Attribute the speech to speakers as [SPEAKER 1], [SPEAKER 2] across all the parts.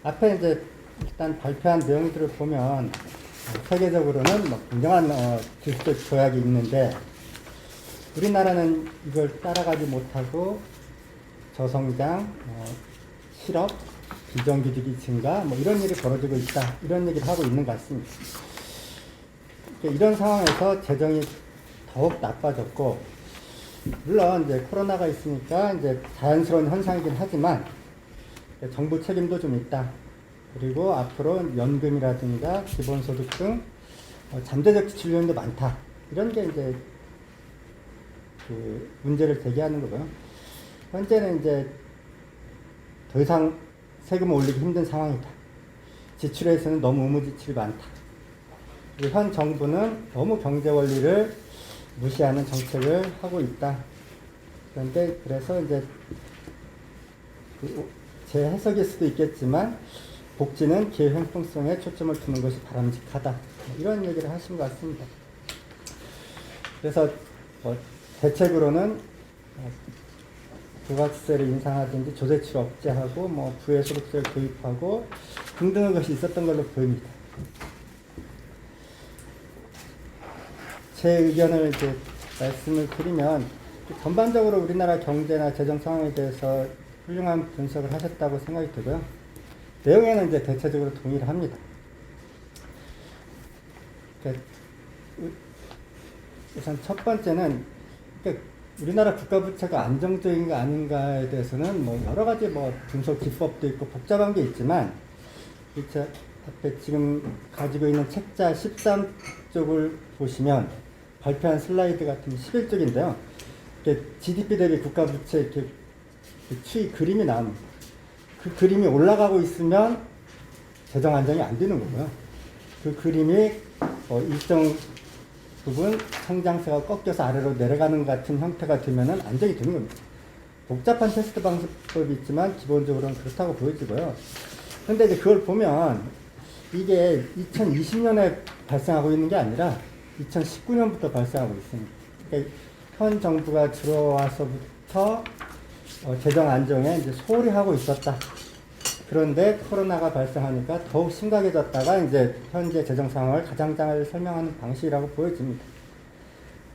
[SPEAKER 1] 앞에 이제 일단 발표한 내용들을 보면 세계적으로는 뭐 굉장한 기술적 조약이 있는데 우리나라는 이걸 따라가지 못하고 저성장, 실업, 비정규직이 증가 뭐 이런 일이 벌어지고 있다 이런 얘기를 하고 있는 것 같습니다. 이런 상황에서 재정이 더욱 나빠졌고 물론 이제 코로나가 있으니까 이제 자연스러운 현상이긴 하지만 정부 책임도 좀 있다. 그리고 앞으로 연금이라든가 기본소득 등 잠재적 지출 요인도 많다. 이런 게 이제 그 문제를 제기하는 거고요. 현재는 이제 더 이상 세금을 올리기 힘든 상황이다. 지출에서는 너무 의무지출이 많다. 그리고 현 정부는 너무 경제 원리를 무시하는 정책을 하고 있다. 그런데 그래서 이제 제 해석일 수도 있겠지만 복지는 기회 형평성에 초점을 두는 것이 바람직하다. 이런 얘기를 하신 것 같습니다. 그래서 대책으로는 부가세를 인상하든지 조세출 억제하고 부의소득세를 도입하고 등등의 것이 있었던 걸로 보입니다. 제 의견을 이제 말씀을 드리면 전반적으로 우리나라 경제나 재정 상황에 대해서 훌륭한 분석을 하셨다고 생각이 들고요. 내용에는 이제 대체적으로 동의를 합니다. 우선 첫 번째는 우리나라 국가부채가 안정적인가 아닌가에 대해서는 여러 가지 분석 기법도 있고 복잡한 게 있지만 앞에 지금 가지고 있는 책자 13쪽을 보시면 발표한 슬라이드 같은 11쪽인데요. GDP 대비 국가부채 이렇게 추이 그림이 나옵니다. 그 그림이 올라가고 있으면 재정 안정이 안 되는 거고요. 그 그림이 일정 부분 성장세가 꺾여서 아래로 내려가는 같은 형태가 되면은 안정이 되는 겁니다. 복잡한 테스트 방법이 있지만 기본적으로는 그렇다고 보여지고요. 그런데 이제 그걸 보면 이게 2020년에 발생하고 있는 게 아니라 2019년부터 발생하고 있습니다. 그러니까 현 정부가 들어와서부터 재정 안정에 이제 소홀히 하고 있었다. 그런데 코로나가 발생하니까 더욱 심각해졌다가 이제 현재 재정 상황을 가장 잘 설명하는 방식이라고 보여집니다.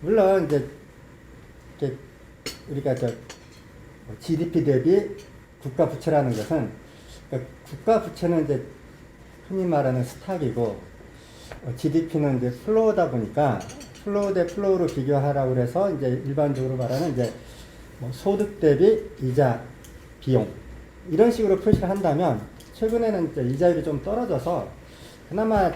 [SPEAKER 1] 물론 이제 우리가 GDP 대비 국가 부채라는 것은 그러니까 국가 부채는 이제 흔히 말하는 스탁이고 GDP는 이제 플로우다 보니까 플로우 대 플로우로 비교하라고 그래서 이제 일반적으로 말하는 이제 소득 대비 이자 비용 이런 식으로 표시를 한다면 최근에는 이제 이자율이 좀 떨어져서 그나마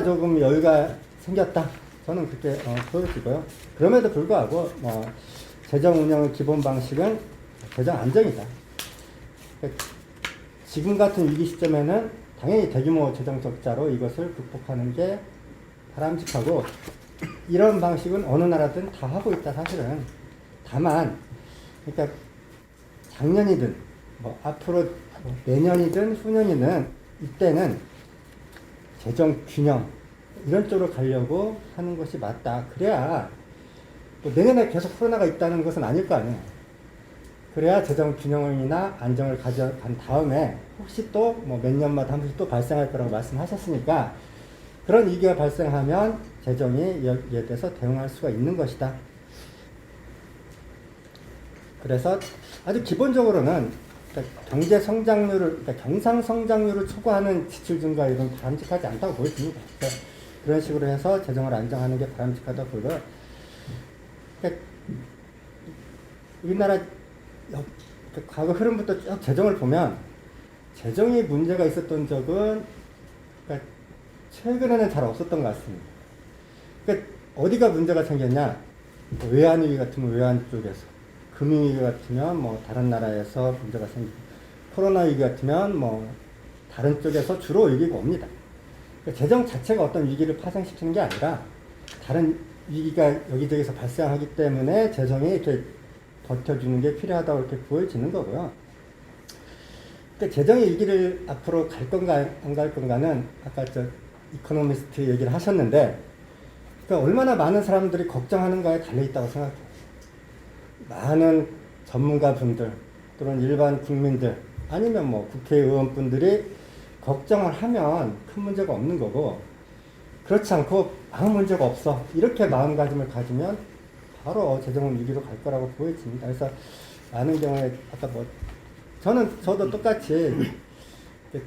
[SPEAKER 1] 조금 여유가 생겼다. 저는 그렇게 보여지고요. 그럼에도 불구하고 재정 운영의 기본 방식은 재정 안정이다. 지금 같은 위기 시점에는 당연히 대규모 재정 적자로 이것을 극복하는 게 바람직하고 이런 방식은 어느 나라든 다 하고 있다 사실은. 다만 그러니까 작년이든 앞으로 내년이든 후년이든 이때는 재정 균형 이런 쪽으로 가려고 하는 것이 맞다. 그래야 내년에 계속 코로나가 있다는 것은 아닐 거 아니에요. 그래야 재정 균형이나 안정을 가져간 다음에 혹시 또 몇 년마다 한 번씩 또 발생할 거라고 말씀하셨으니까 그런 위기가 발생하면 재정이 여기에 대해서 대응할 수가 있는 것이다. 그래서 아주 기본적으로는 경제 성장률을, 경상 성장률을 초과하는 지출 증가 이런 바람직하지 않다고 보여집니다. 그런 식으로 해서 재정을 안정하는 게 바람직하다고 보고요. 우리나라 과거 흐름부터 쭉 재정을 보면 재정이 문제가 있었던 적은 최근에는 잘 없었던 것 같습니다. 어디가 문제가 생겼냐? 외환위기 같으면 외환 쪽에서, 금융위기 같으면 다른 나라에서 문제가 생기고, 코로나 위기 같으면 다른 쪽에서 주로 위기가 옵니다. 재정 자체가 어떤 위기를 파생시키는 게 아니라 다른 위기가 여기저기서 발생하기 때문에 재정이 이렇게 버텨주는 게 필요하다고 이렇게 보여지는 거고요. 재정의 위기를 앞으로 갈 건가 안 갈 건가는 아까 이코노미스트 얘기를 하셨는데 얼마나 많은 사람들이 걱정하는가에 달려있다고 생각해요. 많은 전문가분들 또는 일반 국민들 아니면 뭐 국회의원분들이 걱정을 하면 큰 문제가 없는 거고, 그렇지 않고 아무 문제가 없어 이렇게 마음가짐을 가지면 바로 재정은 위기로 갈 거라고 보여집니다. 그래서 많은 경우에 아까 뭐 저도 똑같이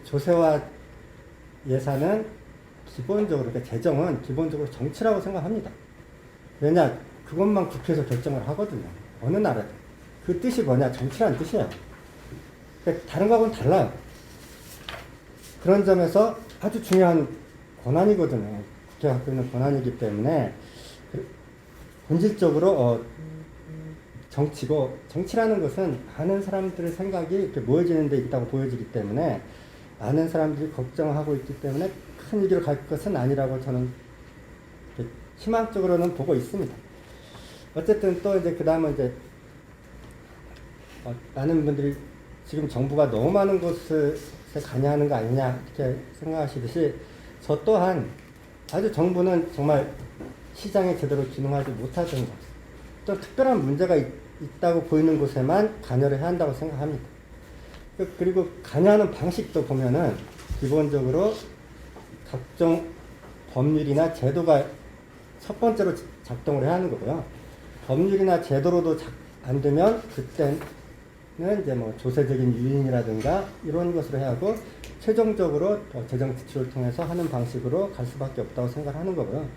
[SPEAKER 1] 조세와 예산은 기본적으로, 그러니까 재정은 기본적으로 정치라고 생각합니다. 왜냐, 그것만 국회에서 결정을 하거든요. 어느 나라든. 그 뜻이 뭐냐, 정치라는 뜻이에요. 그러니까 다른 거하고는 달라요. 그런 점에서 아주 중요한 권한이거든요. 국회가 갖고 있는 권한이기 때문에 본질적으로 정치고, 정치라는 것은 많은 사람들의 생각이 이렇게 모여지는 데 있다고 보여지기 때문에 많은 사람들이 걱정하고 있기 때문에 큰 위기로 갈 것은 아니라고 저는 희망적으로는 보고 있습니다. 어쨌든 또 이제 그 다음은 이제 많은 분들이 지금 정부가 너무 많은 곳에 관여하는 거 아니냐 이렇게 생각하시듯이, 저 또한 아주 정부는 정말 시장에 제대로 기능하지 못하던 것, 또 특별한 문제가 있다고 보이는 곳에만 관여를 해야 한다고 생각합니다. 그리고 관여하는 방식도 보면은 기본적으로 각종 법률이나 제도가 첫 번째로 작동을 해야 하는 거고요. 법률이나 제도로도 안 되면 그때는 이제 뭐 조세적인 유인이라든가 이런 것으로 해야 하고, 최종적으로 재정 지출을 통해서 하는 방식으로 갈 수밖에 없다고 생각하는 거고요.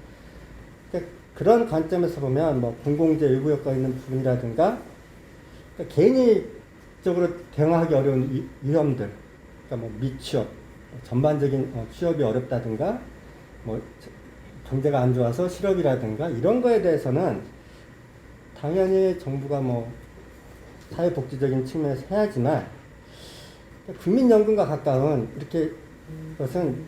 [SPEAKER 1] 그러니까 그런 관점에서 보면 뭐 공공재 요구 효과 있는 부분이라든가, 그러니까 개인적으로 대응하기 어려운 위험들, 그러니까 뭐 미취업, 전반적인 취업이 어렵다든가, 뭐 경제가 안 좋아서 실업이라든가 이런 거에 대해서는 당연히 정부가 뭐 사회복지적인 측면에서 해야지만, 국민연금과 가까운 이렇게 것은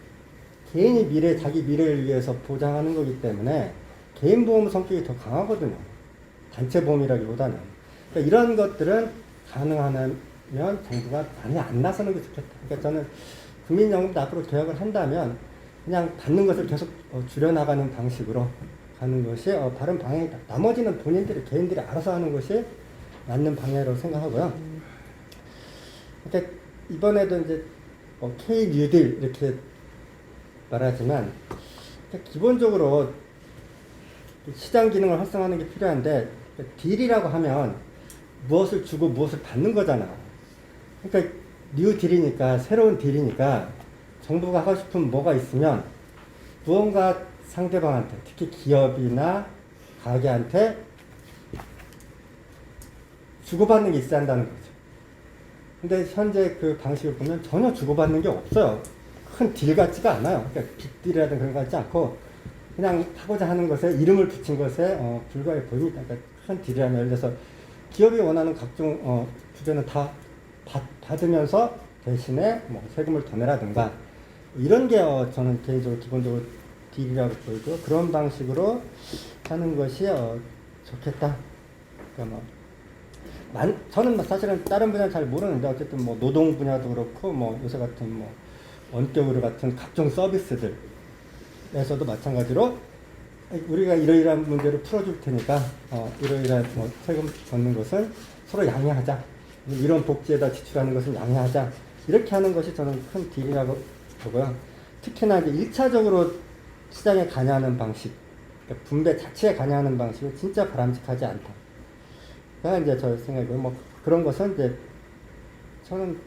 [SPEAKER 1] 개인이 자기 미래를 위해서 보장하는 거기 때문에 개인보험 성격이 더 강하거든요. 단체보험이라기보다는. 그러니까 이런 것들은 가능하면 정부가 많이 안 나서는 게 좋겠다. 그러니까 저는 국민연금도 앞으로 개혁을 한다면 그냥 받는 것을 계속 줄여나가는 방식으로 가는 것이 바른 방향이다. 나머지는 개인들이 알아서 하는 것이 맞는 방향이라고 생각하고요. 그러니까 이번에도 이제 K 뉴딜 이렇게 말하지만, 그러니까 기본적으로 시장 기능을 활성화하는 게 필요한데, 딜이라고 하면 무엇을 주고 무엇을 받는 거잖아. 그러니까 뉴 딜이니까, 새로운 딜이니까 정부가 하고 싶은 뭐가 있으면 무언가 상대방한테, 특히 기업이나 가게한테 주고받는 게 있어야 한다는 거죠. 근데 현재 그 방식을 보면 전혀 주고받는 게 없어요. 큰 딜 같지가 않아요. 그러니까 빅딜이라든 그런 거 같지 않고, 그냥 하고자 하는 것에 이름을 붙인 것에 불과해 보입니다. 그러니까 큰 딜이라면, 예를 들어서 기업이 원하는 각종 부재는 다 받으면서 대신에 뭐 세금을 더 내라든가, 이런 게 저는 개인적으로 기본적으로 딜이라고 보이고, 그런 방식으로 하는 것이 좋겠다. 그러니까 뭐 저는 사실은 다른 분야는 잘 모르는데, 어쨌든 뭐 노동 분야도 그렇고, 뭐 요새 같은 뭐 원격으로 같은 각종 서비스들에서도 마찬가지로 우리가 이러이러한 문제를 풀어줄 테니까 이러이러한 뭐 세금 걷는 것은 서로 양해하자, 이런 복지에다 지출하는 것은 양해하자, 이렇게 하는 것이 저는 큰 딜이라고 보고요. 특히나 이제 1차적으로 시장에 관여하는 방식, 그러니까 분배 자체에 관여하는 방식은 진짜 바람직하지 않다. 가 이제 저 생각이고요. 뭐 그런 것은 이제 저는,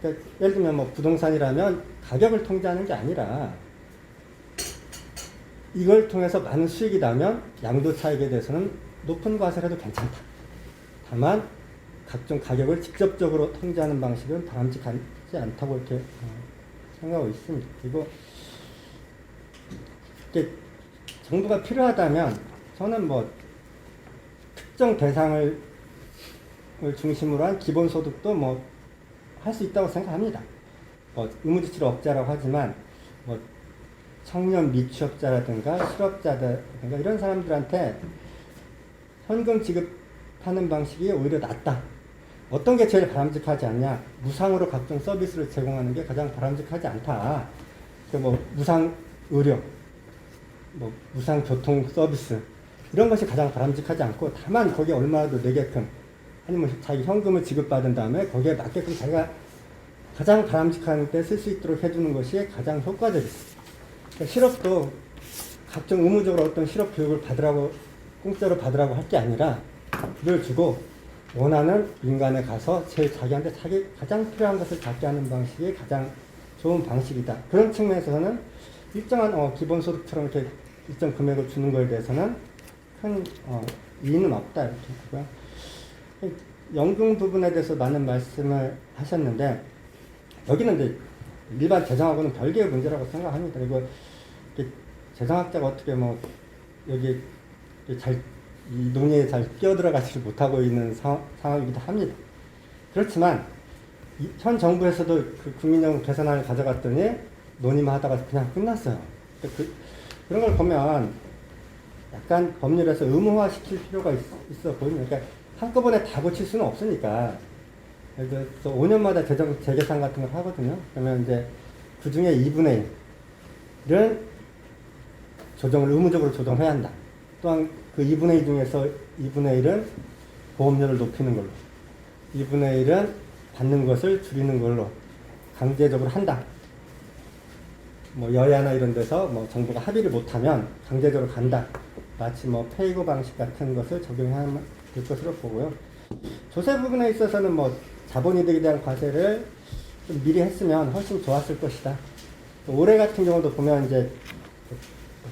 [SPEAKER 1] 그러니까 예를 들면 뭐 부동산이라면 가격을 통제하는 게 아니라 이걸 통해서 많은 수익이 나면 양도 차익에 대해서는 높은 과세를 해도 괜찮다. 다만 각종 가격을 직접적으로 통제하는 방식은 바람직하지 않다고 이렇게 생각하고 있습니다. 그리고 이게 정부가 필요하다면 저는 뭐 특정 대상을 중심으로 한 기본소득도 뭐 할 수 있다고 생각합니다. 의무지출 억제라고 하지만 뭐 청년 미취업자라든가 실업자라든가 이런 사람들한테 현금 지급하는 방식이 오히려 낫다. 어떤 게 제일 바람직하지 않냐? 무상으로 각종 서비스를 제공하는 게 가장 바람직하지 않다. 뭐 무상 의료, 뭐 무상 교통 서비스, 이런 것이 가장 바람직하지 않고, 다만 거기에 얼마라도 내게끔, 아니면 자기 현금을 지급받은 다음에 거기에 맞게끔 자기가 가장 바람직한 때 쓸 수 있도록 해주는 것이 가장 효과적이죠. 그러니까 실업도 각종 의무적으로 어떤 실업 교육을 받으라고 공짜로 받으라고 할 게 아니라 그걸 주고 원하는 민간에 가서 제일 자기한테 가장 필요한 것을 받게 하는 방식이 가장 좋은 방식이다. 그런 측면에서는 일정한 기본소득처럼 이렇게 일정 금액을 주는 거에 대해서는 큰 이의는 없다 이렇게 보고요. 연금 부분에 대해서 많은 말씀을 하셨는데 여기는 이제 일반 재정하고는 별개의 문제라고 생각합니다. 그리고 재정학자가 어떻게 뭐 여기 이 논의에 잘 끼어들어가지 못하고 있는 상황이기도 합니다. 그렇지만 현 정부에서도 그 국민연금 개선안을 가져갔더니 논의만 하다가 그냥 끝났어요. 그런 걸 보면 약간 법률에서 의무화시킬 필요가 있어 보입니다. 그러니까 한꺼번에 다 고칠 수는 없으니까. 그래서 5년마다 재정 재계산 같은 걸 하거든요. 그러면 이제 그 중에 2분의 1은 의무적으로 조정해야 한다. 또한 그 2분의 1 중에서 2분의 1은 보험료를 높이는 걸로, 2분의 1은 받는 것을 줄이는 걸로 강제적으로 한다. 뭐 여야나 이런 데서 뭐 정부가 합의를 못하면 강제적으로 간다. 마치 뭐 페이고 방식 같은 것을 적용해야 될 것으로 보고요. 조세 부분에 있어서는 뭐 자본이득에 대한 과세를 좀 미리 했으면 훨씬 좋았을 것이다. 올해 같은 경우도 보면 이제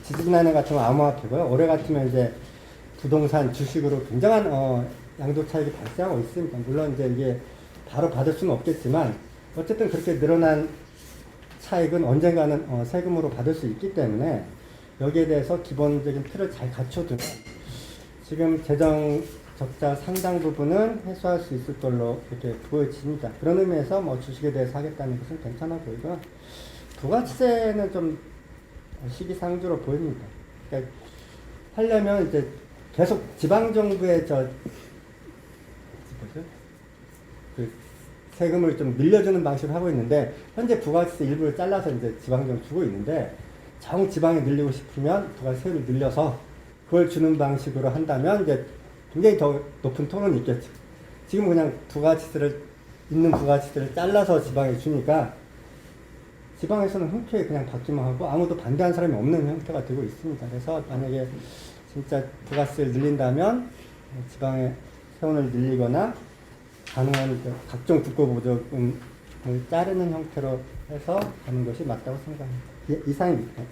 [SPEAKER 1] 지지난해 같은 건 암호화폐고요. 올해 같으면 이제 부동산, 주식으로 굉장한 양도 차익이 발생하고 있습니다. 물론 이제 이게 바로 받을 수는 없겠지만 어쨌든 그렇게 늘어난 차익은 언젠가는 세금으로 받을 수 있기 때문에 여기에 대해서 기본적인 틀을 잘 갖춰두면 지금 재정 적자 상당 부분은 해소할 수 있을 걸로 이렇게 보여집니다. 그런 의미에서 뭐 주식에 대해서 하겠다는 것은 괜찮아 보이고요. 부가치세는 좀 시기상조로 보입니다. 그러니까 하려면 이제 계속 지방정부의 그 세금을 좀 밀려주는 방식으로 하고 있는데, 현재 부가세 일부를 잘라서 이제 지방정 주고 있는데, 정 지방에 늘리고 싶으면 부가세를 늘려서 그걸 주는 방식으로 한다면 이제 굉장히 더 높은 톤은 있겠죠. 지금 그냥 있는 부가치세를 잘라서 지방에 주니까 지방에서는 흔쾌히 그냥 받기만 하고 아무도 반대하는 사람이 없는 형태가 되고 있습니다. 그래서 만약에 진짜 부가세를 늘린다면 지방의 세원을 늘리거나 가능한 각종 국고보조금을 자르는 형태로 해서 가는 것이 맞다고 생각합니다. 이상입니다.